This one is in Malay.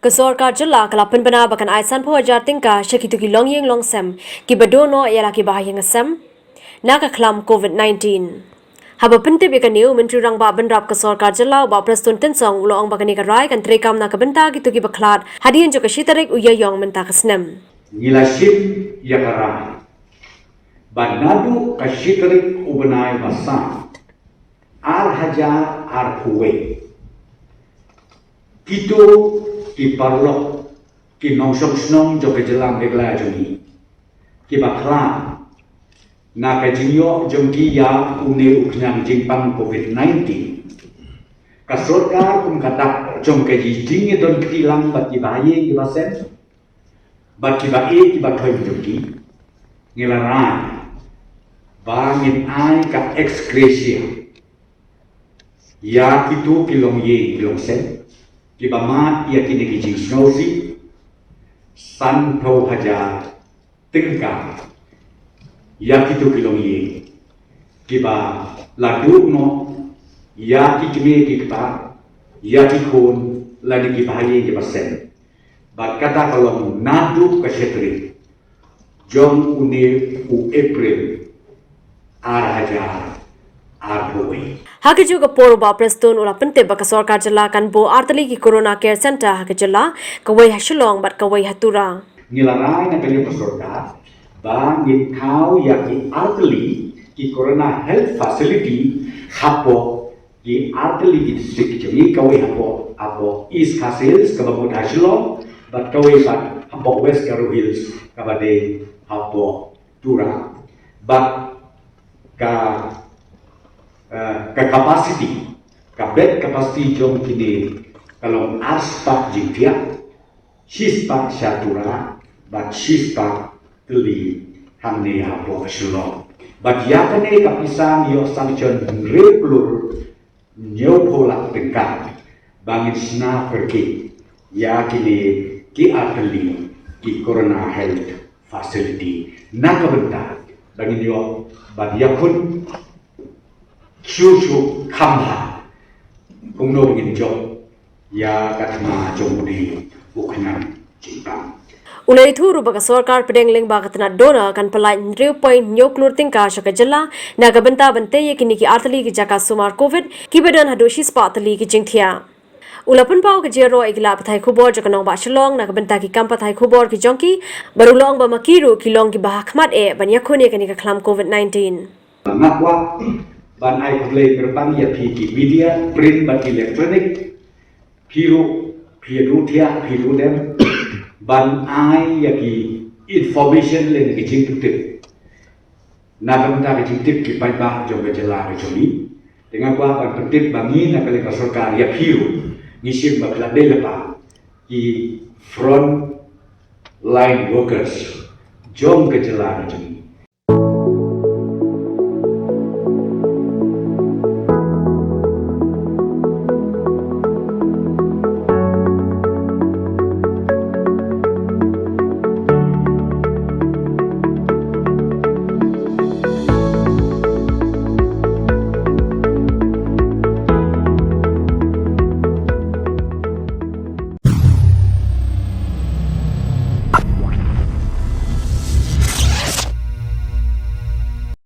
Kesorkar jela kalapan bana bakan aisan po ajar tingka syakitu ki longyeng longsem ki badono ialah ki bahaya ngesem naka klam COVID-19. Haba pentip ikan niu menteri rang ba benrap kesorkar jela ba prestun tensong ulo ong bakani karai kan trekam naka benta gitu ki baklat hadian jo kashitarik uyayong menta kesnem. Ngilasim yakarai banadu kashitarik ubenai basam ar hajar ar kuwe kitu ki parlok ki nongsong snong jo kejelang begla joni ki bakla na kajinyo jongki ya une uknyang jingpang COVID-19 kasorkar kum katak jong kaji jingi don ketilang bat ki baye ki basen bat ki bae ki bathoy jongki ngilaran bangin ai ka ex gracia ya kitu kilong ye kilong sen ki bama ya kini ki jing snozi san tho hajar tingka ya kitu kilong ye ki ba ladu no ya ki kime ki kta ya ki khon la ki baye ki basen bat kata kalau nadu ka shetri jom une u April ar hajar ar boy Hake juga por ba prestun ula pentip ba kesorkar jela kan bo artali ki corona care center hake jela kawai hasulong bat kawai hatura. Nilarai na kanya pasorka ba ngitau ya ki arteli ki corona health facility hapo ki arteli ki district ki kawai hapo east Khasi kababut hasulong bat kawai bat hapo west Garo Hills kabade hapo tura bat ka capacity ka bed capacity jom kini kalau aspak jipia shispak syatura bat shispak teli hamne hapo shulong bat yakane kapisan yo sanction replur nyo pola tengkap bangin sna pergi yakini ki ateli ki corona health facility nakabenta bangin yo bat yakun Syusuk kamha kungno ngin job ya katma jomudi bukanan cipang Ulai itu rupa kesorkar pedengling ba katna dona kan pelai 3 point nyoklur tingka syaka jela naga benta bente ye kini ki artali ki jaka sumar covid ki badan hadoshi spa atali ki jingthia. Ulapan pau ke jero igla pathai khubor jaka nong ba shalong naga benta ki kam pathai khubor ki jongki barulong ba makiru ki long ki bah khmat e ban yakhun ye kini ka khlam covid-19. Nakwa ban ai play berpan ya ki media print ban electronic piru dem ban ai ya ki information len ki jingtip na benda ki jingtip ki pai ba jong jela ki joni dengan kwa ban pentit bangi na kali kesorkar ya piru ngisim ba klade lepa ki front line workers jong ke jela ki joni